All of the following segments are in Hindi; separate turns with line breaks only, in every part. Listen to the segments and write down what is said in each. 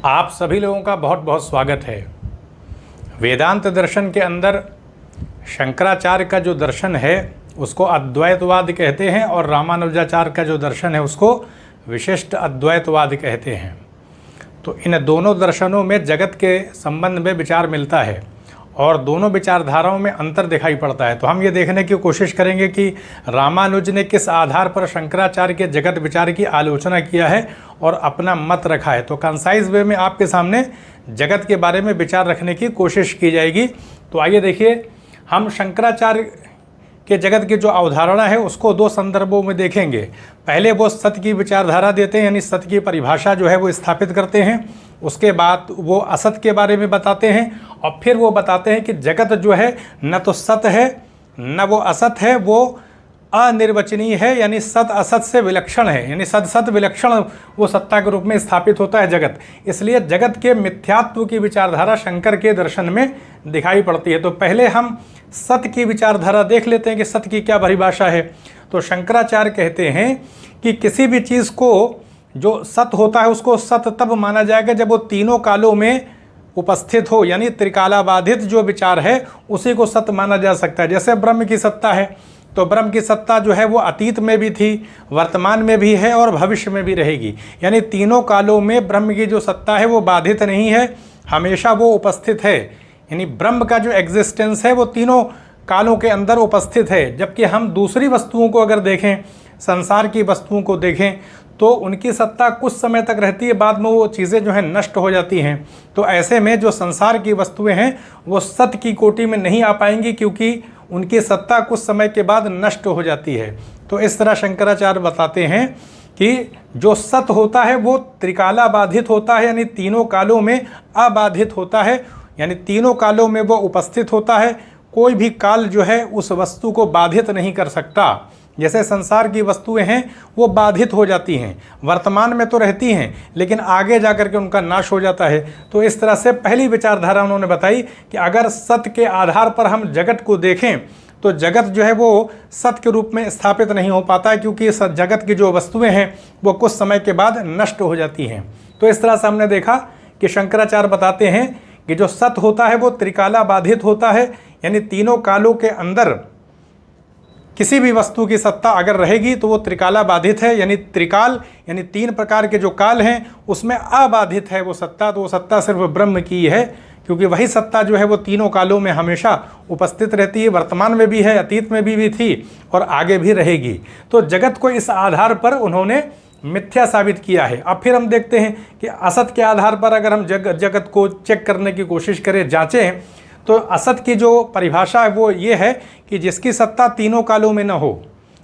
आप सभी लोगों का बहुत बहुत स्वागत है। वेदांत दर्शन के अंदर शंकराचार्य का जो दर्शन है उसको अद्वैतवाद कहते हैं और रामानुजाचार्य का जो दर्शन है उसको विशिष्ट अद्वैतवाद कहते हैं। तो इन दोनों दर्शनों में जगत के संबंध में विचार मिलता है और दोनों विचारधाराओं में अंतर दिखाई पड़ता है। तो हम ये देखने की कोशिश करेंगे कि रामानुज ने किस आधार पर शंकराचार्य के जगत विचार की आलोचना किया है और अपना मत रखा है। तो कंसाइज वे में आपके सामने जगत के बारे में विचार रखने की कोशिश की जाएगी। तो आइए देखिए, हम शंकराचार्य के जगत की जो अवधारणा है उसको दो संदर्भों में देखेंगे। पहले वो सत्य की विचारधारा देते हैं, यानी सत्य की परिभाषा जो है वो स्थापित करते हैं। उसके बाद वो असत के बारे में बताते हैं और फिर वो बताते हैं कि जगत जो है न तो सत्य है न वो असत है, वो अनिर्वचनीय है, यानी सत असत से विलक्षण है, यानी सत सत विलक्षण वो सत्ता के रूप में स्थापित होता है जगत। इसलिए जगत के मिथ्यात्व की विचारधारा शंकर के दर्शन में दिखाई पड़ती है। तो पहले हम सत्य की विचारधारा देख लेते हैं कि सत्य की क्या परिभाषा है। तो शंकराचार्य कहते हैं कि किसी भी चीज़ को जो सत्य होता है उसको सत्य तब माना जाएगा जब वो तीनों कालों में उपस्थित हो, यानी त्रिकालाबाधित जो विचार है उसी को सत्य माना जा सकता है। जैसे ब्रह्म की सत्ता है, तो ब्रह्म की सत्ता जो है वो अतीत में भी थी, वर्तमान में भी है और भविष्य में भी रहेगी। यानी तीनों कालों में ब्रह्म की जो सत्ता है वो बाधित नहीं है, हमेशा वो उपस्थित है। यानी ब्रह्म का जो एग्जिस्टेंस है वो तीनों कालों के अंदर उपस्थित है। जबकि हम दूसरी वस्तुओं को अगर देखें, संसार की वस्तुओं को देखें, तो उनकी सत्ता कुछ समय तक रहती है, बाद में वो चीज़ें जो हैं नष्ट हो जाती हैं। तो ऐसे में जो संसार की वस्तुएं हैं वो सत्य की कोटि में नहीं आ पाएंगी, क्योंकि उनकी सत्ता कुछ समय के बाद नष्ट हो जाती है। तो इस तरह शंकराचार्य बताते हैं कि जो सत्य होता है वो त्रिकाला बाधित होता है, यानी तीनों कालों में अबाधित होता है, यानी तीनों कालों में वो उपस्थित होता है। कोई भी काल जो है उस वस्तु को बाधित नहीं कर सकता। जैसे संसार की वस्तुएं हैं वो बाधित हो जाती हैं, वर्तमान में तो रहती हैं लेकिन आगे जा कर के उनका नाश हो जाता है। तो इस तरह से पहली विचारधारा उन्होंने बताई कि अगर सत्य के आधार पर हम जगत को देखें तो जगत जो है वो सत्य के रूप में स्थापित नहीं हो पाता है, क्योंकि जगत की जो वस्तुएं हैं वो कुछ समय के बाद नष्ट हो जाती हैं। तो इस तरह से हमने देखा कि शंकराचार्य बताते हैं कि जो सत्य होता है वो त्रिकाला बाधित होता है, यानी तीनों कालों के अंदर किसी भी वस्तु की सत्ता अगर रहेगी तो वो त्रिकाला बाधित है, यानी त्रिकाल यानी तीन प्रकार के जो काल हैं उसमें अबाधित है वो सत्ता। तो वो सत्ता सिर्फ ब्रह्म की है, क्योंकि वही सत्ता जो है वो तीनों कालों में हमेशा उपस्थित रहती है, वर्तमान में भी है, अतीत में भी थी और आगे भी रहेगी। तो जगत को इस आधार पर उन्होंने मिथ्या साबित किया है। अब फिर हम देखते हैं कि असत के आधार पर अगर हम जगत को चेक करने की कोशिश करें, जांचें, तो असत की जो परिभाषा है वो ये है कि जिसकी सत्ता तीनों कालों में न हो,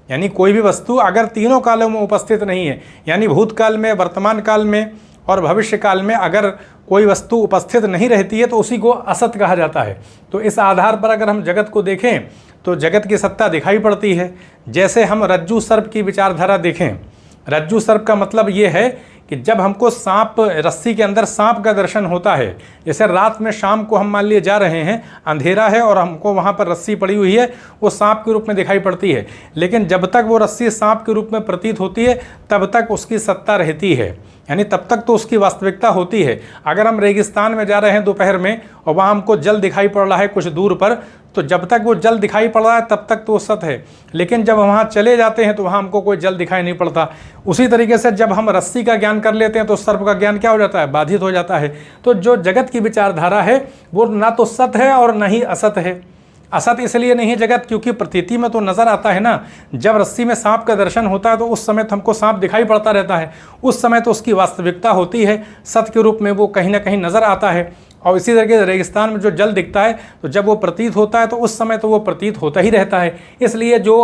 यानी कोई भी वस्तु अगर तीनों कालों में उपस्थित नहीं है, यानी भूतकाल में, वर्तमान काल में और भविष्य काल में अगर कोई वस्तु उपस्थित नहीं रहती है तो उसी को असत कहा जाता है। तो इस आधार पर अगर हम जगत को देखें तो जगत की सत्ता दिखाई पड़ती है। जैसे हम रज्जु सर्प की विचारधारा देखें, रज्जु सर्प का मतलब ये है कि जब हमको सांप, रस्सी के अंदर सांप का दर्शन होता है, जैसे रात में शाम को हम मान लिए जा रहे हैं, अंधेरा है और हमको वहाँ पर रस्सी पड़ी हुई है, वो सांप के रूप में दिखाई पड़ती है, लेकिन जब तक वो रस्सी सांप के रूप में प्रतीत होती है तब तक उसकी सत्ता रहती है, यानी तब तक तो उसकी वास्तविकता होती है। अगर हम रेगिस्तान में जा रहे हैं दोपहर में और वहाँ हमको जल दिखाई पड़ रहा है कुछ दूर पर, तो जब तक वो जल दिखाई पड़ रहा है तब तक तो वो सत्य है, लेकिन जब वहाँ चले जाते हैं तो वहाँ हमको कोई जल दिखाई नहीं पड़ता। उसी तरीके से जब हम रस्सी का ज्ञान कर लेते हैं तो सर्प का ज्ञान क्या हो जाता है, बाधित हो जाता है। तो जो जगत की विचारधारा है वो ना तो सत्य है और न ही असत है। असत इसलिए नहीं है जगत क्योंकि प्रतीति में तो नज़र आता है ना, जब रस्सी में सांप का दर्शन होता है तो उस समय तो हमको सांप दिखाई पड़ता रहता है, उस समय तो उसकी वास्तविकता होती है, सत्य के रूप में वो कहीं ना कहीं नज़र आता है। और इसी तरीके से रेगिस्तान में जो जल दिखता है तो जब वो प्रतीत होता है तो उस समय तो वो प्रतीत होता ही रहता है। इसलिए जो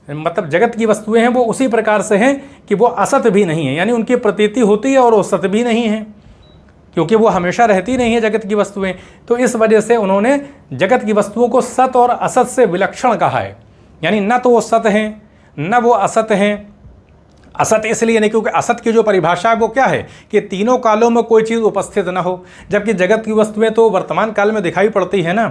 मतलब जगत की वस्तुएं हैं वो उसी प्रकार से हैं कि वो असत भी नहीं है, यानी उनकी प्रतीति होती है और वो सत्य भी नहीं है, क्योंकि वो हमेशा रहती नहीं है जगत की वस्तुएं। तो इस वजह से उन्होंने जगत की वस्तुओं को सत और असत से विलक्षण कहा है, यानी न तो वो सत हैं न वो असत हैं। असत इसलिए नहीं क्योंकि असत की जो परिभाषा है वो क्या है कि तीनों कालों में कोई चीज़ उपस्थित न हो, जबकि जगत की वस्तुएं तो वर्तमान काल में दिखाई पड़ती है ना।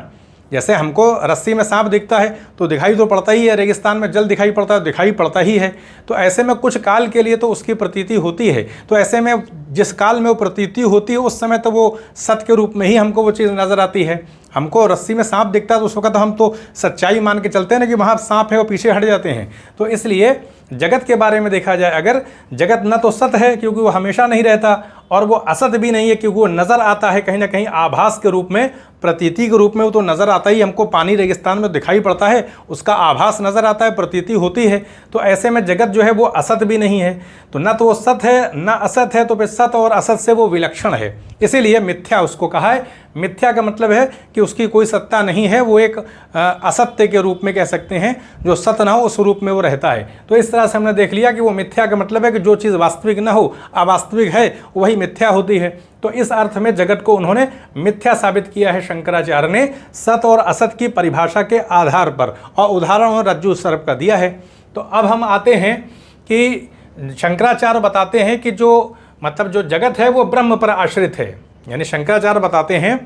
जैसे हमको रस्सी में सांप दिखता है तो दिखाई तो पड़ता ही है, रेगिस्तान में जल दिखाई पड़ता है तो दिखाई पड़ता ही है। तो ऐसे में कुछ काल के लिए तो उसकी प्रतीति होती है। तो ऐसे में जिस काल में वो प्रतीति होती है उस समय तो वो सत्य के रूप में ही हमको वो चीज़ नज़र आती है। हमको रस्सी में सांप दिखता है तो उस वक्त हम तो सच्चाई मान के चलते हैं ना कि वहाँ सांप है, वो पीछे हट जाते हैं। तो इसलिए जगत के बारे में देखा जाए, अगर जगत न तो सत्य है क्योंकि वो हमेशा नहीं रहता, और वो असत्य भी नहीं है क्योंकि वो नज़र आता है कहीं ना कहीं आभास के रूप में, प्रतीति के रूप में। वो तो नज़र आता ही, हमको पानी रेगिस्तान में दिखाई पड़ता है, उसका आभास नज़र आता है, प्रतीति होती है। तो ऐसे में जगत जो है वो असत्य भी नहीं है। तो न तो वो सत्य है न असत्य है, तो फिर सत्य और असत्य से वो विलक्षण है, इसीलिए मिथ्या उसको कहा है। मिथ्या का मतलब है कि उसकी कोई सत्ता नहीं है, वो एक असत्य के रूप में कह सकते हैं, जो सत्य ना हो उस रूप में वो रहता है। तो इस तरह से हमने देख लिया कि वो मिथ्या का मतलब है कि जो चीज़ वास्तविक ना हो, अवास्तविक है, वही मिथ्या होती है। तो इस अर्थ में जगत को उन्होंने मिथ्या साबित किया है शंकराचार्य ने, सत्य और असत्य की परिभाषा के आधार पर, और उदाहरण और रज्जु सर्प का दिया है। तो अब हम आते हैं कि शंकराचार्य बताते हैं कि जो जगत है वो ब्रह्म पर आश्रित है। यानी शंकराचार्य बताते हैं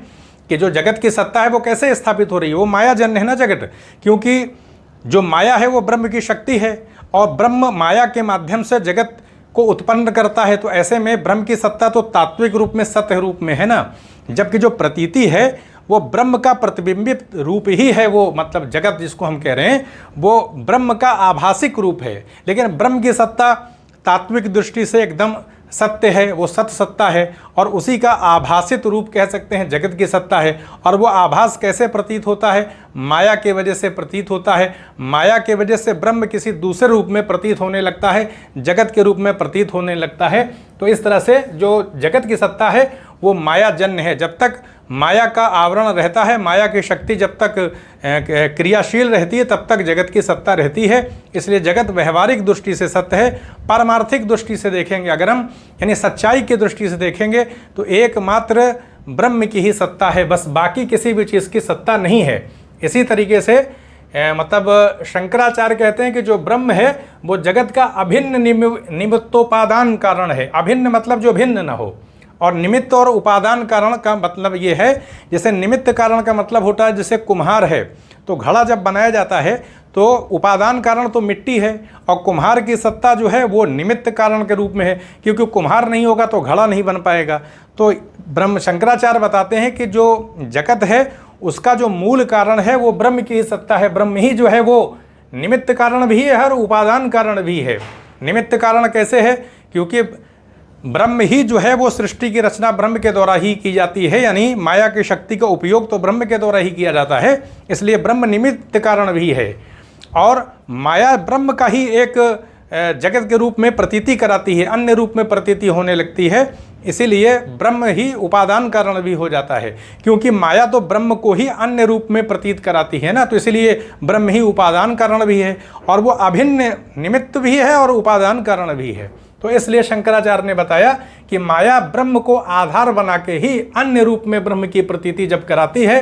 कि जो जगत की सत्ता है वो कैसे स्थापित हो रही है, वो माया जन्य है ना जगत, क्योंकि जो माया है वो ब्रह्म की शक्ति है, और ब्रह्म माया के माध्यम से जगत को उत्पन्न करता है। तो ऐसे में ब्रह्म की सत्ता तो तात्विक रूप में सत्य रूप में है ना, जबकि जो प्रतीति है वो ब्रह्म का प्रतिबिंबित रूप ही है। वो मतलब जगत जिसको हम कह रहे हैं वो ब्रह्म का आभासिक रूप है, लेकिन ब्रह्म की सत्ता तात्विक दृष्टि से एकदम सत्य है, वो सत्य सत्ता है, और उसी का आभासित रूप कह सकते हैं जगत की सत्ता है। और वो आभास कैसे प्रतीत होता है, माया के वजह से प्रतीत होता है। माया के वजह से ब्रह्म किसी दूसरे रूप में प्रतीत होने लगता है, जगत के रूप में प्रतीत होने लगता है। तो इस तरह से जो जगत की सत्ता है वो माया जन्य है। जब तक माया का आवरण रहता है, माया की शक्ति जब तक क्रियाशील रहती है, तब तक जगत की सत्ता रहती है। इसलिए जगत व्यवहारिक दृष्टि से सत्य है। पारमार्थिक दृष्टि से देखेंगे अगर हम, यानी सच्चाई की दृष्टि से देखेंगे, तो एकमात्र ब्रह्म की ही सत्ता है, बस बाकी किसी भी चीज़ की सत्ता नहीं है। इसी तरीके से मतलब शंकराचार्य कहते हैं कि जो ब्रह्म है वो जगत का अभिन्न निमित्तोपादान कारण है। अभिन्न मतलब जो भिन्न न हो, और निमित्त और उपादान कारण का मतलब ये है, जैसे निमित्त कारण का मतलब होता है जैसे कुम्हार है तो घड़ा जब बनाया जाता है तो उपादान कारण तो मिट्टी है, और कुम्हार की सत्ता जो है वो निमित्त कारण के रूप में है, क्योंकि कुम्हार नहीं होगा तो घड़ा नहीं बन पाएगा। तो ब्रह्म शंकराचार्य बताते हैं कि जो जगत है उसका जो मूल कारण है वो ब्रह्म की सत्ता है। ब्रह्म ही जो है वो निमित्त कारण भी है और उपादान कारण भी है। निमित्त कारण कैसे है, क्योंकि ब्रह्म ही जो है वो सृष्टि की रचना ब्रह्म के द्वारा ही की जाती है, यानी माया की शक्ति का उपयोग तो ब्रह्म के द्वारा ही किया जाता है, इसलिए ब्रह्म निमित्त कारण भी है। और माया ब्रह्म का ही एक जगत के रूप में प्रतीति कराती है, अन्य रूप में प्रतीति होने लगती है, इसीलिए ब्रह्म ही उपादान कारण भी हो जाता है, क्योंकि माया तो ब्रह्म को ही अन्य रूप में प्रतीत कराती है ना, तो इसलिए ब्रह्म ही उपादान कारण भी है, और वो अभिन्न निमित्त भी है और उपादान कारण भी है। तो इसलिए शंकराचार्य ने बताया कि माया ब्रह्म को आधार बना के ही अन्य रूप में ब्रह्म की प्रतीति जब कराती है,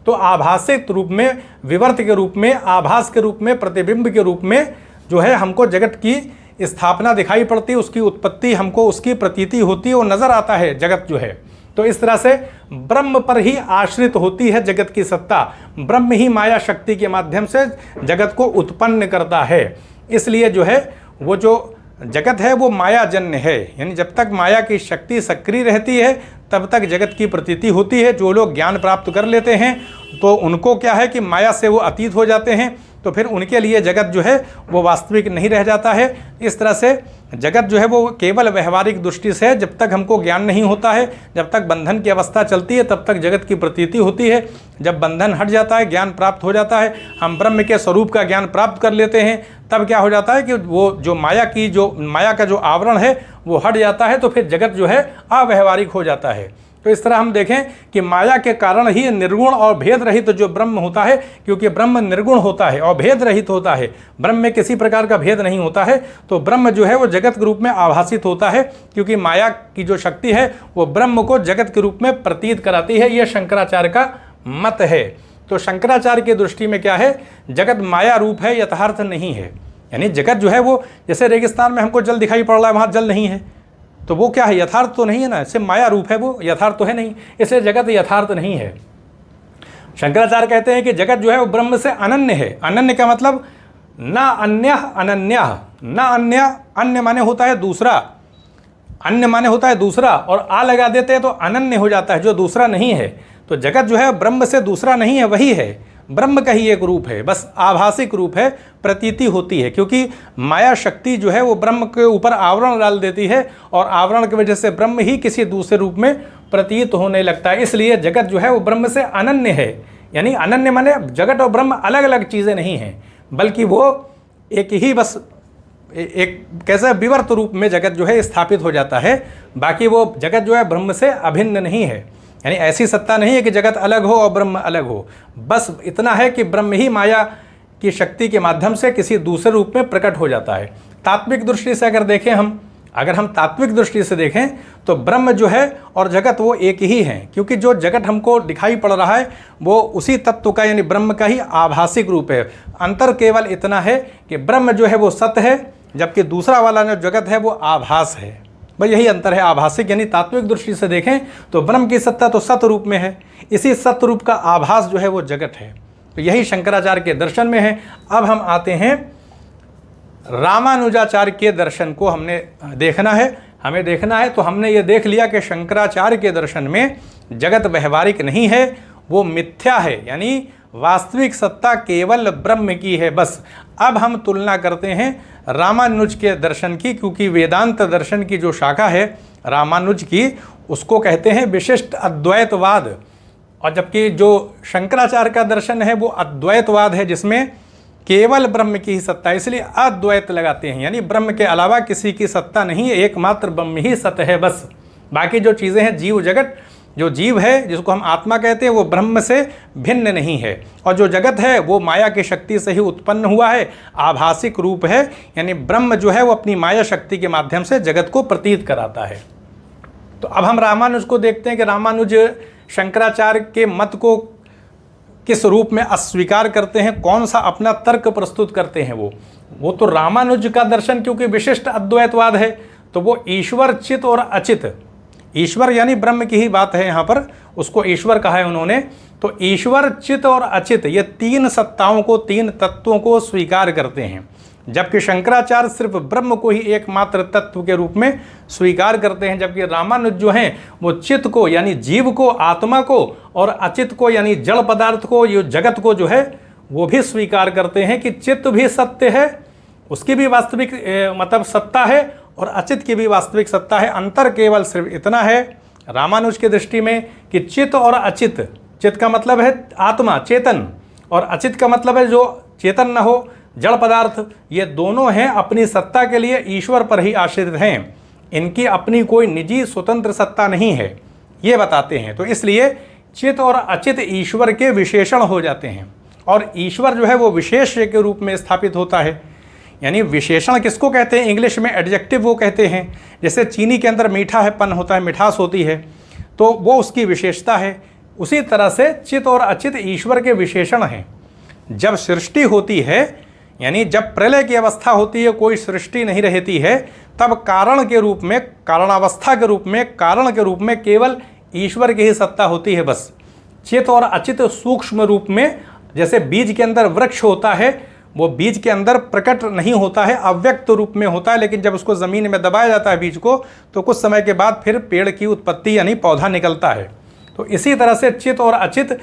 तो आभासित रूप में, विवर्त के रूप में, आभास के रूप में, प्रतिबिंब के रूप में जो है हमको जगत की स्थापना दिखाई पड़ती है, उसकी उत्पत्ति हमको उसकी प्रतीति होती है, वो नज़र आता है जगत जो है। तो इस तरह से ब्रह्म पर ही आश्रित होती है जगत की सत्ता, ब्रह्म ही माया शक्ति के माध्यम से जगत को उत्पन्न करता है। इसलिए जो है वो जो जगत है वो माया जन्य है, यानी जब तक माया की शक्ति सक्रिय रहती है तब तक जगत की प्रतीति होती है। जो लोग ज्ञान प्राप्त कर लेते हैं तो उनको क्या है कि माया से वो अतीत हो जाते हैं, तो फिर उनके लिए जगत जो है वो वास्तविक नहीं रह जाता है। इस तरह से जगत जो है वो केवल व्यवहारिक दृष्टि से है, जब तक हमको ज्ञान नहीं होता है, जब तक बंधन की अवस्था चलती है तब तक जगत की प्रतीति होती है। जब बंधन हट जाता है, ज्ञान प्राप्त हो जाता है, हम ब्रह्म के स्वरूप का ज्ञान प्राप्त कर लेते हैं, तब क्या हो जाता है कि वो जो माया का जो आवरण है वो हट जाता है, तो फिर जगत जो है अव्यवहारिक हो जाता है। तो इस तरह हम देखें कि माया के कारण ही निर्गुण और भेद रहित जो ब्रह्म होता है, क्योंकि ब्रह्म निर्गुण होता है और भेद रहित होता है, ब्रह्म में किसी प्रकार का भेद नहीं होता है, तो ब्रह्म जो है वो जगत के रूप में आभासित होता है, क्योंकि माया की जो शक्ति है वो ब्रह्म को जगत के रूप में प्रतीत कराती है। यह शंकराचार्य का मत है। तो शंकराचार्य की दृष्टि में क्या है, जगत माया रूप है, यथार्थ नहीं है। यानी जगत जो है वो, जैसे रेगिस्तान में हमको जल दिखाई पड़ रहा है, वहाँ जल नहीं है, तो वो क्या है, यथार्थ तो नहीं है ना, सिर्फ माया रूप है, वो यथार्थ तो है नहीं, इसलिए जगत यथार्थ नहीं है। शंकराचार्य कहते हैं कि जगत जो है वो ब्रह्म से अनन्य है। अनन्य का मतलब ना अन्य अनन्य, ना अन्य, अन्य माने होता है दूसरा, अन्य माने होता है दूसरा, और आ लगा देते हैं तो अनन्य हो जाता है, जो दूसरा नहीं है। तो जगत जो है ब्रह्म से दूसरा नहीं है, वही है, ब्रह्म का ही एक रूप है, बस आभासिक रूप है, प्रतीति होती है, क्योंकि माया शक्ति जो है वो ब्रह्म के ऊपर आवरण डाल देती है और आवरण की वजह से ब्रह्म ही किसी दूसरे रूप में प्रतीत होने लगता है। इसलिए जगत जो है वो ब्रह्म से अनन्य है। यानी अनन्य माने जगत और ब्रह्म अलग अलग चीज़ें नहीं हैं, बल्कि वो एक ही बस एक कैसे विवर्त रूप में जगत जो है स्थापित हो जाता है। बाकी वो जगत जो है ब्रह्म से अभिन्न नहीं है। यानी ऐसी सत्ता नहीं है कि जगत अलग हो और ब्रह्म अलग हो, बस इतना है कि ब्रह्म ही माया की शक्ति के माध्यम से किसी दूसरे रूप में प्रकट हो जाता है। तात्विक दृष्टि से अगर देखें अगर हम तात्विक दृष्टि से देखें तो ब्रह्म जो है और जगत वो एक ही हैं, क्योंकि जो जगत हमको दिखाई पड़ रहा है वो उसी तत्व का यानी ब्रह्म का ही आभासिक रूप है। अंतर केवल इतना है कि ब्रह्म जो है वो सत्य है, जबकि दूसरा वाला जो जगत है वो आभास है। भाई यही अंतर है, आभासिक यानी तात्विक दृष्टि से देखें तो ब्रह्म की सत्ता तो सत्य रूप में है, इसी सत्य रूप का आभास जो है वो जगत है। तो यही शंकराचार्य के दर्शन में है। अब हम आते हैं रामानुजाचार्य के दर्शन को हमें देखना है। तो हमने ये देख लिया कि शंकराचार्य के दर्शन में जगत व्यवहारिक नहीं है, वो मिथ्या है, यानी वास्तविक सत्ता केवल ब्रह्म की है बस। अब हम तुलना करते हैं रामानुज के दर्शन की, क्योंकि वेदांत दर्शन की जो शाखा है रामानुज की, उसको कहते हैं विशिष्ट अद्वैतवाद, और जबकि जो शंकराचार्य का दर्शन है वो अद्वैतवाद है, जिसमें केवल ब्रह्म की ही सत्ता है, इसलिए अद्वैत लगाते हैं, यानी ब्रह्म के अलावा किसी की सत्ता नहीं है, एकमात्र ब्रह्म ही सत्य है बस। बाकी जो चीज़ें हैं जीव जगत, जो जीव है जिसको हम आत्मा कहते हैं वो ब्रह्म से भिन्न नहीं है, और जो जगत है वो माया की शक्ति से ही उत्पन्न हुआ है, आभासिक रूप है, यानी ब्रह्म जो है वो अपनी माया शक्ति के माध्यम से जगत को प्रतीत कराता है। तो अब हम रामानुज को देखते हैं कि रामानुज शंकराचार्य के मत को किस रूप में अस्वीकार करते हैं, कौन सा अपना तर्क प्रस्तुत करते हैं। वो तो रामानुज का दर्शन क्योंकि विशिष्ट अद्वैतवाद है, तो वो ईश्वर, चित और अचित, ईश्वर यानी ब्रह्म की ही बात है, यहाँ पर उसको ईश्वर कहा है उन्होंने। तो ईश्वर, चित और अचित ये तीन सत्ताओं को, तीन तत्वों को स्वीकार करते हैं, जबकि शंकराचार्य सिर्फ ब्रह्म को ही एकमात्र तत्व के रूप में स्वीकार करते हैं। जबकि रामानुज जो हैं वो चित्त को यानी जीव को, आत्मा को, और अचित को यानी जड़ पदार्थ को, ये जगत को जो है वो भी स्वीकार करते हैं कि चित्त भी सत्य है, उसकी भी वास्तविक मतलब सत्ता है, और अचित की भी वास्तविक सत्ता है। अंतर केवल सिर्फ इतना है रामानुज की दृष्टि में कि चित्त और अचित, चित्त का मतलब है आत्मा, चेतन, और अचित का मतलब है जो चेतन न हो, जड़ पदार्थ, ये दोनों हैं अपनी सत्ता के लिए ईश्वर पर ही आश्रित हैं, इनकी अपनी कोई निजी स्वतंत्र सत्ता नहीं है, ये बताते हैं। तो इसलिए चित्त और अचित ईश्वर के विशेषण हो जाते हैं, और ईश्वर जो है वो विशेष के रूप में स्थापित होता है। यानी विशेषण किसको कहते हैं, इंग्लिश में एडजेक्टिव वो कहते हैं। जैसे चीनी के अंदर मीठा है, पन होता है, मिठास होती है, तो वो उसकी विशेषता है। उसी तरह से चित्त और अचित ईश्वर के विशेषण हैं। जब सृष्टि होती है, यानी जब प्रलय की अवस्था होती है, कोई सृष्टि नहीं रहती है, तब कारण के रूप में, कारणावस्था के रूप में, कारण के रूप में केवल ईश्वर की ही सत्ता होती है बस। चित्त और अचित सूक्ष्म रूप में, जैसे बीज के अंदर वृक्ष होता है, वो बीज के अंदर प्रकट नहीं होता है, अव्यक्त रूप में होता है, लेकिन जब उसको ज़मीन में दबाया जाता है बीज को, तो कुछ समय के बाद फिर पेड़ की उत्पत्ति यानी पौधा निकलता है। तो इसी तरह से चित्त और अचित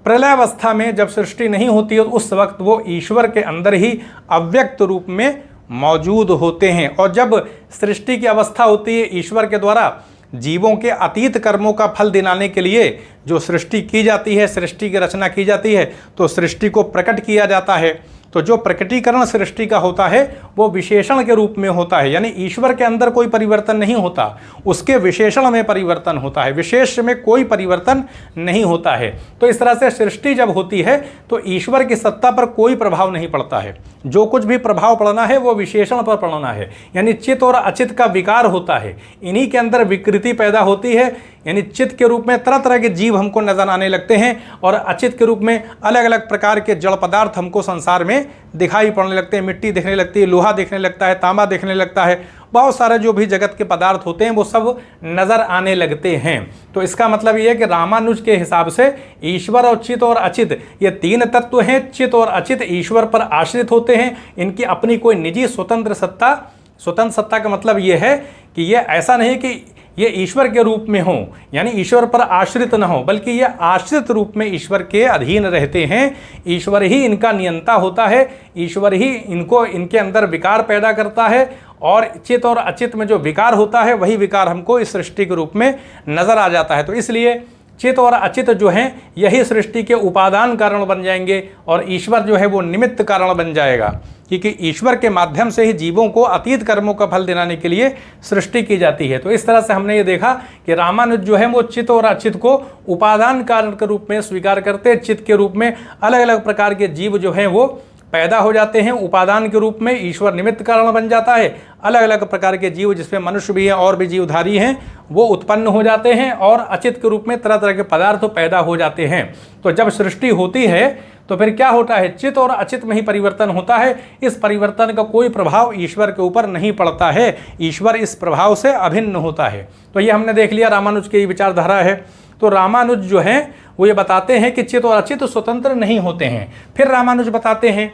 प्रलयावस्था में जब सृष्टि नहीं होती है, उस वक्त वो ईश्वर के अंदर ही अव्यक्त रूप में मौजूद होते हैं। और जब सृष्टि की अवस्था होती है, ईश्वर के द्वारा जीवों के अतीत कर्मों का फल दिलाने के लिए जो सृष्टि की जाती है, सृष्टि की रचना की जाती है, तो सृष्टि को प्रकट किया जाता है। तो जो प्रकटीकरण सृष्टि का होता है वो विशेषण के रूप में होता है, यानी ईश्वर के अंदर कोई परिवर्तन नहीं होता, उसके विशेषण में परिवर्तन होता है, विशेष में कोई परिवर्तन नहीं होता है। तो इस तरह से सृष्टि जब होती है तो ईश्वर की सत्ता पर कोई प्रभाव नहीं पड़ता है, जो कुछ भी प्रभाव पड़ना है वो विशेषण पर पड़ना है, यानी चित्त और अचित का विकार होता है, इन्हीं के अंदर विकृति पैदा होती है। यानी चित्त के रूप में तरह तरह के जीव हमको नजर आने लगते हैं, और अचित के रूप में अलग अलग प्रकार के जड़ पदार्थ हमको संसार में हमें दिखाई पड़ने लगते हैं। मिट्टी दिखने लगती है, लोहा दिखने लगता है, तांबा दिखने लगता है, बहुत सारे जो भी जगत के पदार्थ होते हैं वो सब नज़र आने लगते हैं। तो इसका मतलब ये है कि रामानुज के हिसाब से ईश्वर और चित और अचित ये तीन तत्व हैं। चित और अचित ईश्वर पर आश्रित होते हैं, इनकी अपनी कोई निजी स्वतंत्र सत्ता का मतलब ये है कि ये ऐसा नहीं कि ये ईश्वर के रूप में हो, यानी ईश्वर पर आश्रित न हो, बल्कि ये आश्रित रूप में ईश्वर के अधीन रहते हैं। ईश्वर ही इनका नियंता होता है, ईश्वर ही इनको इनके अंदर विकार पैदा करता है, और चित और अचित में जो विकार होता है वही विकार हमको इस सृष्टि के रूप में नज़र आ जाता है। तो इसलिए चित और अचित जो हैं यही सृष्टि के उपादान कारण बन जाएंगे, और ईश्वर जो है वो निमित्त कारण बन जाएगा, क्योंकि ईश्वर के माध्यम से ही जीवों को अतीत कर्मों का फल दिलाने के लिए सृष्टि की जाती है। तो इस तरह से हमने ये देखा कि रामानुज जो है वो चित और अचित को उपादान कारण के रूप में स्वीकार करते हैं। चित के रूप में अलग अलग प्रकार के जीव जो हैं वो पैदा हो जाते हैं, उपादान के रूप में ईश्वर निमित्त कारण बन जाता है। अलग अलग प्रकार के जीव जिसमें मनुष्य भी हैं और भी जीवधारी हैं वो उत्पन्न हो जाते हैं, और अचित के रूप में तरह तरह के पदार्थ पैदा हो जाते हैं। तो जब सृष्टि होती है तो फिर क्या होता है, चित और अचित में ही परिवर्तन होता है। इस परिवर्तन का कोई प्रभाव ईश्वर के ऊपर नहीं पड़ता है, ईश्वर इस प्रभाव से अभिन्न होता है। तो ये हमने देख लिया, रामानुज की विचारधारा है। तो रामानुज जो हैं वो ये बताते हैं कि चित और अचित स्वतंत्र नहीं होते हैं। फिर रामानुज बताते हैं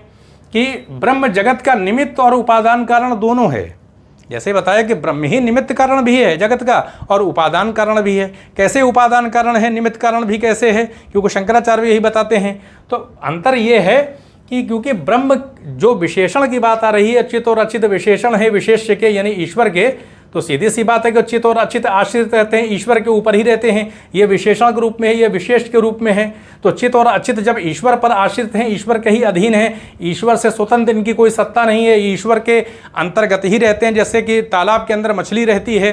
कि ब्रह्म जगत का निमित्त और उपादान कारण दोनों है। जैसे बताया कि ब्रह्म ही निमित्त कारण भी है जगत का और उपादान कारण भी है। कैसे उपादान कारण है, निमित्त कारण भी कैसे है, क्योंकि शंकराचार्य यही बताते हैं। तो अंतर ये है कि क्योंकि ब्रह्म जो विशेषण की बात आ रही है, चित और अचित विशेषण है विशेष्य के यानी ईश्वर के, तो सीधी सी बात है कि चित और अचित आश्रित रहते हैं, ईश्वर के ऊपर ही रहते हैं। ये विशेषण के रूप में है, ये विशेष के रूप में है। तो चित और अचित जब ईश्वर पर आश्रित हैं, ईश्वर के ही अधीन हैं, ईश्वर से स्वतंत्र इनकी कोई सत्ता नहीं है, ईश्वर के अंतर्गत ही रहते हैं। जैसे कि तालाब के अंदर मछली रहती है,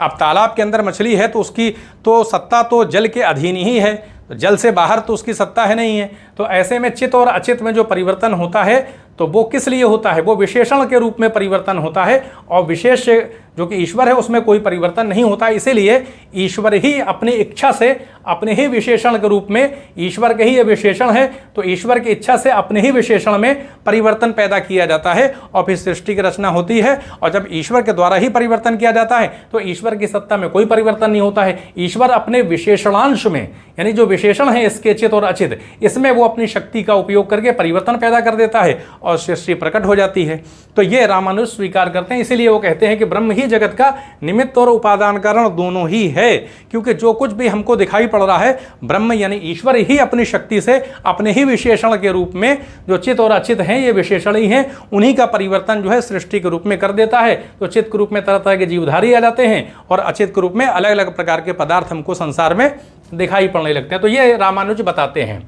अब तालाब के अंदर मछली है तो उसकी तो सत्ता तो जल के अधीन ही है, तो जल से बाहर तो उसकी सत्ता है नहीं है। तो ऐसे में चित और अचित में जो परिवर्तन होता है तो वो किस लिए होता है, वो विशेषण के रूप में परिवर्तन होता है, और विशेष जो कि ईश्वर है उसमें कोई परिवर्तन नहीं होता। इसीलिए ईश्वर ही अपनी इच्छा से अपने ही विशेषण के रूप में, ईश्वर के ही ये विशेषण है तो ईश्वर की इच्छा से अपने ही विशेषण में परिवर्तन पैदा किया जाता है और फिर सृष्टि की रचना होती है। और जब ईश्वर के द्वारा ही परिवर्तन किया जाता है तो ईश्वर की सत्ता में कोई परिवर्तन नहीं होता है। ईश्वर अपने विशेषणांश में, यानी जो विशेषण है इसके चित और अचित, इसमें वो अपनी शक्ति का उपयोग करके परिवर्तन पैदा कर देता है और सृष्टि प्रकट हो जाती है। तो ये रामानुज स्वीकार करते हैं। इसीलिए वो कहते हैं कि ब्रह्म ही जगत का निमित्त और उपादान कारण दोनों ही है, क्योंकि जो कुछ भी हमको दिखाई पड़ रहा है ब्रह्म यानी ईश्वर ही अपनी शक्ति से अपने ही विशेषण के रूप में, जो चित और अचित हैं ये विशेषण ही हैं, उन्हीं का परिवर्तन जो है सृष्टि के रूप में कर देता है। तो चित के रूप में तरह तरह के जीवधारी आ जाते हैं और अचित के रूप में अलग अलग प्रकार के पदार्थ हमको संसार में दिखाई पड़ने लगते हैं। तो ये रामानुज बताते हैं।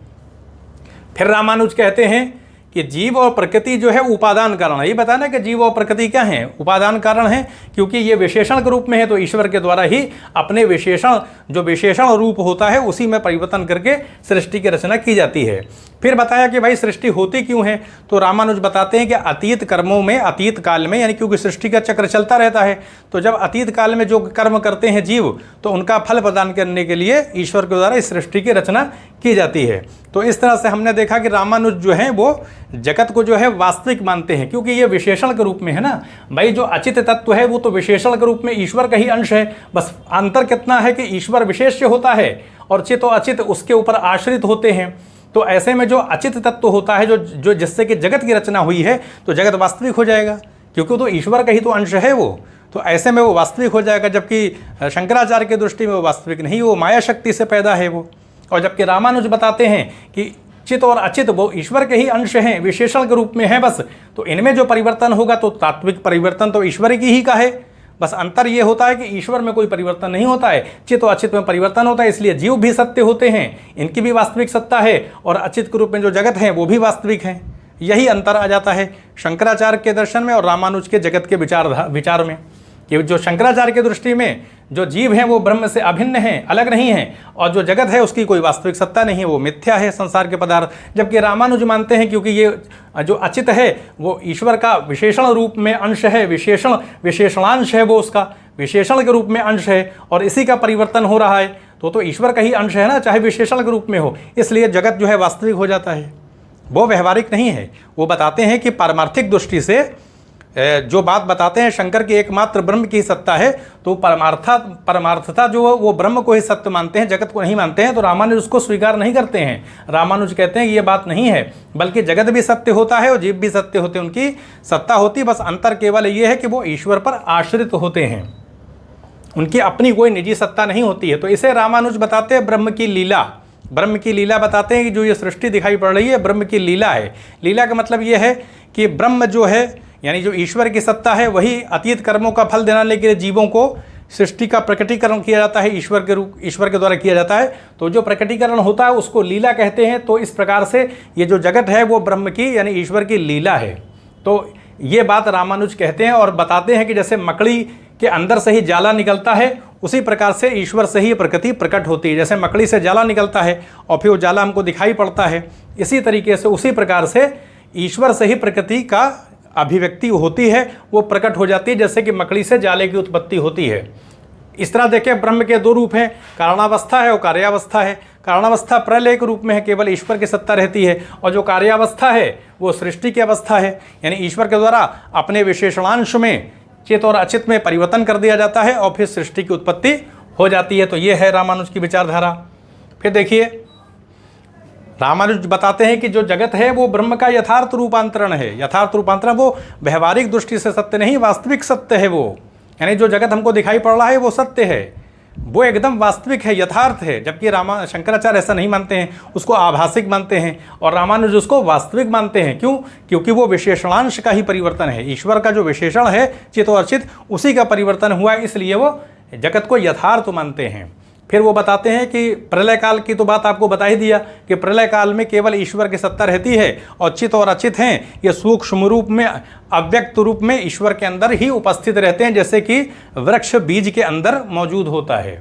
फिर रामानुज कहते हैं कि जीव और प्रकृति जो है उपादान कारण है। ये बताना कि जीव और प्रकृति क्या है, उपादान कारण है, क्योंकि ये विशेषण के रूप में है तो ईश्वर के द्वारा ही अपने विशेषण, जो विशेषण रूप होता है उसी में परिवर्तन करके सृष्टि की रचना की जाती है। फिर बताया कि भाई सृष्टि होती क्यों है, तो रामानुज बताते हैं कि अतीत कर्मों में, अतीत काल में, यानी क्योंकि सृष्टि का चक्र चलता रहता है, तो जब अतीत काल में जो कर्म करते हैं जीव तो उनका फल प्रदान करने के लिए ईश्वर के द्वारा इस सृष्टि की रचना की जाती है। तो इस तरह से हमने देखा कि रामानुज जो है वो जगत को जो है वास्तविक मानते हैं, क्योंकि ये विशेषण के रूप में है ना। भाई जो अचित तत्व है वो तो विशेषण के रूप में ईश्वर का ही अंश है, बस अंतर कितना है कि ईश्वर विशेष्य होता है और चित और अचित उसके ऊपर आश्रित होते हैं। तो ऐसे में जो अचित तत्व होता है, जो जिससे कि जगत की रचना हुई है, तो जगत वास्तविक हो जाएगा, क्योंकि तो ईश्वर का ही तो अंश है वो। तो ऐसे में वो वास्तविक हो जाएगा, जबकि शंकराचार्य की दृष्टि में वो वास्तविक नहीं, वो माया शक्ति से पैदा है वो। और जबकि रामानुज बताते हैं कि चित और अचित वो ईश्वर के ही अंश हैं, विशेषण के रूप में है बस। तो इनमें जो परिवर्तन होगा तो तात्विक परिवर्तन तो ईश्वर की ही का है, बस अंतर ये होता है कि ईश्वर में कोई परिवर्तन नहीं होता है, चित और अचित में परिवर्तन होता है। इसलिए जीव भी सत्य होते हैं, इनकी भी वास्तविक सत्ता है, और अचित के रूप में जो जगत है वो भी वास्तविक है। यही अंतर आ जाता है शंकराचार्य के दर्शन में और रामानुज के जगत के विचार में, कि जो शंकराचार्य की दृष्टि में जो जीव हैं वो ब्रह्म से अभिन्न हैं, अलग नहीं हैं, और जो जगत है उसकी कोई वास्तविक सत्ता नहीं है, वो मिथ्या है संसार के पदार्थ। जबकि रामानुज मानते हैं क्योंकि ये जो अचित है वो ईश्वर का विशेषण रूप में अंश है, विशेषणांश है, वो उसका विशेषण के रूप में अंश है, और इसी का परिवर्तन हो रहा है तो ईश्वर का ही अंश है ना, चाहे विशेषण के रूप में हो, इसलिए जगत जो है वास्तविक हो जाता है। वो व्यवहारिक नहीं है। वो बताते हैं कि पारमार्थिक दृष्टि से जो बात बताते हैं शंकर की एकमात्र ब्रह्म की सत्ता है, तो परमार्थता जो वो ब्रह्म को ही सत्य मानते हैं, जगत को नहीं मानते हैं। तो रामानुज उसको स्वीकार नहीं करते हैं। रामानुज कहते हैं ये बात नहीं है, बल्कि जगत भी सत्य होता है और जीव भी सत्य होते हैं, उनकी सत्ता होती, बस अंतर केवल ये है कि वो ईश्वर पर आश्रित होते हैं, उनकी अपनी कोई निजी सत्ता नहीं होती है। तो इसे रामानुज बताते हैं ब्रह्म की लीला। ब्रह्म की लीला बताते हैं कि जो ये सृष्टि दिखाई पड़ रही है ब्रह्म की लीला है। लीला का मतलब ये है कि ब्रह्म जो है, यानी जो ईश्वर की सत्ता है, वही अतीत कर्मों का फल दिलाने के लिए जीवों को सृष्टि का प्रकटीकरण किया जाता है, ईश्वर के द्वारा किया जाता है। तो जो प्रकटीकरण होता है उसको लीला कहते हैं। तो इस प्रकार से ये जो जगत है वो ब्रह्म की यानी ईश्वर की लीला है। तो ये बात रामानुज कहते हैं और बताते हैं कि जैसे मकड़ी के अंदर से ही जाला निकलता है, उसी प्रकार से ईश्वर से ही प्रकृति प्रकट होती है। जैसे मकड़ी से जाला निकलता है और फिर वो जाला हमको दिखाई पड़ता है, इसी तरीके से उसी प्रकार से ईश्वर से ही प्रकृति का अभिव्यक्ति होती है, वो प्रकट हो जाती है, जैसे कि मकड़ी से जाले की उत्पत्ति होती है। इस तरह देखें ब्रह्म के दो रूप हैं, कारणावस्था है और कार्यावस्था है। कारणावस्था प्रलय के रूप में है, केवल ईश्वर की सत्ता रहती है, और जो कार्यावस्था है वो सृष्टि की अवस्था है, यानी ईश्वर के द्वारा अपने विशेषणांश में चित और अचित में परिवर्तन कर दिया जाता है और फिर सृष्टि की उत्पत्ति हो जाती है। तो ये है रामानुज की विचारधारा। फिर देखिए रामानुज बताते हैं कि जो जगत है वो ब्रह्म का यथार्थ रूपांतरण है। यथार्थ रूपांतरण वो व्यवहारिक दृष्टि से सत्य नहीं, वास्तविक सत्य है वो, यानी जो जगत हमको दिखाई पड़ रहा है वो सत्य है, वो एकदम वास्तविक है, यथार्थ है। जबकि शंकराचार्य ऐसा नहीं मानते हैं, उसको आभासिक मानते हैं, और रामानुज उसको वास्तविक मानते हैं। क्यों? क्योंकि वो विशेषणांश का ही परिवर्तन है। ईश्वर का जो विशेषण है चित और अचित, उसी का परिवर्तन हुआ है, इसलिए वो जगत को यथार्थ मानते हैं। फिर वो बताते हैं कि प्रलय काल की तो बात आपको बता ही दिया कि प्रलय काल में केवल ईश्वर की सत्ता रहती है, और चित और अचित हैं ये सूक्ष्म रूप में, अव्यक्त रूप में ईश्वर के अंदर ही उपस्थित रहते हैं, जैसे कि वृक्ष बीज के अंदर मौजूद होता है।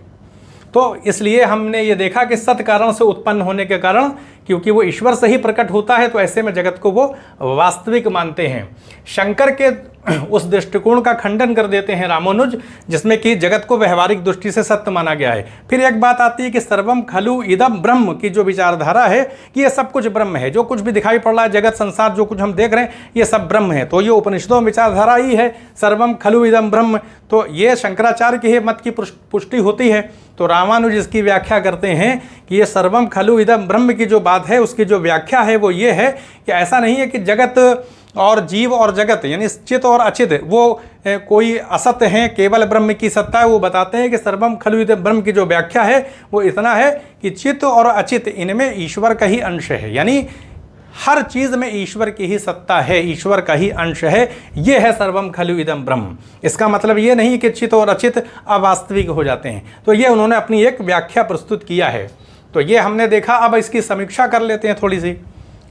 तो इसलिए हमने ये देखा कि सत कारण से उत्पन्न होने के कारण, क्योंकि वो ईश्वर से ही प्रकट होता है, तो ऐसे में जगत को वो वास्तविक मानते हैं। शंकर के उस दृष्टिकोण का खंडन कर देते हैं रामानुज, जिसमें कि जगत को व्यवहारिक दृष्टि से सत्य माना गया है। फिर एक बात आती है कि सर्वम खलु इदम ब्रह्म की जो विचारधारा है कि ये सब कुछ ब्रह्म है, जो कुछ भी दिखाई पड़ रहा है, जगत संसार जो कुछ हम देख रहे हैं ये सब ब्रह्म है। तो ये उपनिषदों में विचारधारा ही है सर्वम खलु इदम ब्रह्म। तो ये शंकराचार्य के मत की पुष्टि होती है। तो रामानुज इसकी व्याख्या करते हैं कि ये सर्वम खलु इदम ब्रह्म की जो बात है, उसकी जो व्याख्या है वो ये है कि ऐसा नहीं है कि जगत और जीव और जगत यानी चित और अचित वो कोई असत्य हैं, केवल ब्रह्म की सत्ता है। वो बताते हैं कि सर्वम खलु इदम ब्रह्म की जो व्याख्या है वो इतना है कि चित और अचित इनमें ईश्वर का ही अंश है, यानी हर चीज़ में ईश्वर की ही सत्ता है, ईश्वर का ही अंश है। ये है सर्वम खलु इदम ब्रह्म। इसका मतलब ये नहीं कि चित और अचित अवास्तविक हो जाते हैं। तो ये उन्होंने अपनी एक व्याख्या प्रस्तुत किया है। तो ये हमने देखा। अब इसकी समीक्षा कर लेते हैं थोड़ी सी।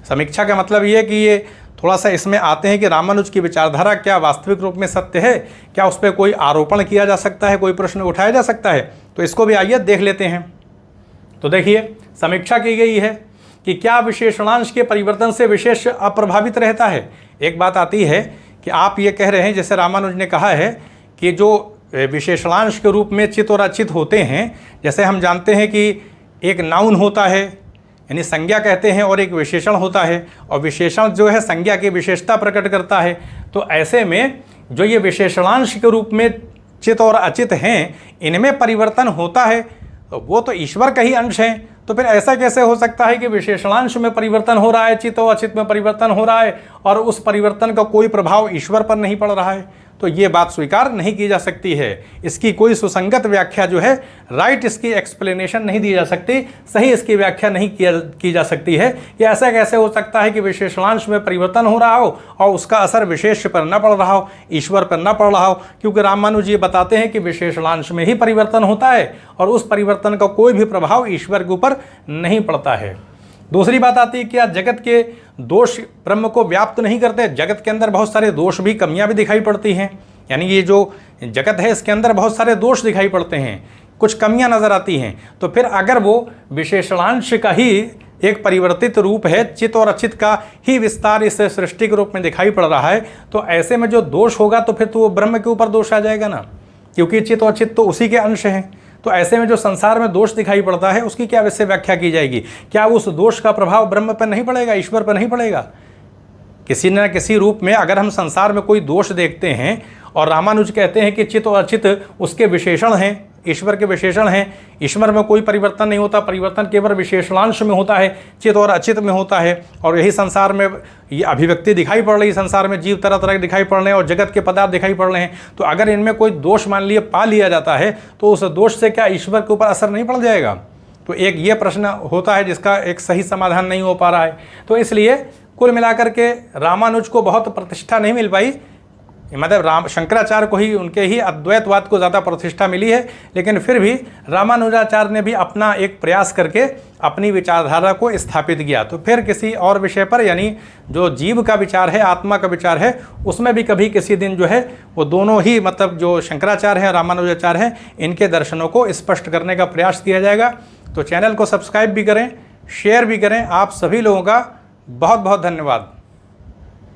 समीक्षा का मतलब ये कि ये थोड़ा सा इसमें आते हैं कि रामानुज की विचारधारा क्या वास्तविक रूप में सत्य है, क्या उस पर कोई आरोपण किया जा सकता है, कोई प्रश्न उठाया जा सकता है। तो इसको भी आइए देख लेते हैं। तो देखिए समीक्षा की गई है कि क्या विशेषणांश के परिवर्तन से विशेष अप्रभावित रहता है। एक बात आती है कि आप ये कह रहे हैं, जैसे रामानुज ने कहा है कि जो विशेषणांश के रूप में चित और अचित होते हैं, जैसे हम जानते हैं कि एक नाउन होता है यानी संज्ञा कहते हैं, और एक विशेषण होता है, और विशेषण जो है संज्ञा की विशेषता प्रकट करता है। तो ऐसे में जो ये विशेषणांश के रूप में चित और अचित हैं, इनमें परिवर्तन होता है, तो वो तो ईश्वर का ही अंश है। तो फिर ऐसा कैसे हो सकता है कि विशेषणांश में परिवर्तन हो रहा है, चित और अचित में परिवर्तन हो रहा है, और उस परिवर्तन का कोई प्रभाव ईश्वर पर नहीं पड़ रहा है? तो ये बात स्वीकार नहीं की जा सकती है। इसकी कोई सुसंगत व्याख्या जो है, राइट इसकी एक्सप्लेनेशन नहीं दी जा सकती, सही इसकी व्याख्या नहीं की जा सकती है कि ऐसा कैसे हो सकता है कि विशेषणांश में परिवर्तन हो रहा हो और उसका असर विशेष पर न पड़ रहा हो, ईश्वर पर न पड़ रहा हो। क्योंकि रामानुज ये बताते हैं कि विशेषणांश में ही परिवर्तन होता है और उस परिवर्तन का कोई भी प्रभाव ईश्वर के ऊपर नहीं पड़ता है। दूसरी बात आती है कि क्या जगत के दोष ब्रह्म को व्याप्त नहीं करते? जगत के अंदर बहुत सारे दोष भी, कमियां भी दिखाई पड़ती हैं। यानी ये जो जगत है इसके अंदर बहुत सारे दोष दिखाई पड़ते हैं, कुछ कमियां नजर आती हैं। तो फिर अगर वो विशेषणांश का ही एक परिवर्तित रूप है, चित और अचित का ही विस्तार इस सृष्टि के रूप में दिखाई पड़ रहा है, तो ऐसे में जो दोष होगा तो फिर तो वो ब्रह्म के ऊपर दोष आ जाएगा ना, क्योंकि चित और अचित तो उसी के अंश हैं। तो ऐसे में जो संसार में दोष दिखाई पड़ता है उसकी क्या वैसे व्याख्या की जाएगी? क्या उस दोष का प्रभाव ब्रह्म पर नहीं पड़ेगा, ईश्वर पर नहीं पड़ेगा? किसी न किसी रूप में अगर हम संसार में कोई दोष देखते हैं और रामानुज कहते हैं कि चित और अचित उसके विशेषण हैं, ईश्वर के विशेषण हैं, ईश्वर में कोई परिवर्तन नहीं होता, परिवर्तन केवल विशेषणांश में होता है, चित और अचित में होता है, और यही संसार में ये अभिव्यक्ति दिखाई पड़ रही है, संसार में जीव तरह तरह के दिखाई पड़ रहे हैं और जगत के पदार्थ दिखाई पड़ रहे हैं। तो अगर इनमें कोई दोष मान लिए पा लिया जाता है तो उस दोष से क्या ईश्वर के ऊपर असर नहीं पड़ जाएगा? तो एक ये प्रश्न होता है जिसका एक सही समाधान नहीं हो पा रहा है। तो इसलिए कुल मिलाकर के रामानुज को बहुत प्रतिष्ठा नहीं मिल पाई, मतलब शंकराचार्य को ही, उनके ही अद्वैतवाद को ज़्यादा प्रतिष्ठा मिली है। लेकिन फिर भी रामानुजाचार्य ने भी अपना एक प्रयास करके अपनी विचारधारा को स्थापित किया। तो फिर किसी और विषय पर, यानी जो जीव का विचार है, आत्मा का विचार है, उसमें भी कभी किसी दिन जो है वो दोनों ही, मतलब जो शंकराचार्य हैं, रामानुजाचार्य हैं, इनके दर्शनों को स्पष्ट करने का प्रयास किया जाएगा। तो चैनल को सब्सक्राइब भी करें, शेयर भी करें। आप सभी लोगों का बहुत बहुत धन्यवाद।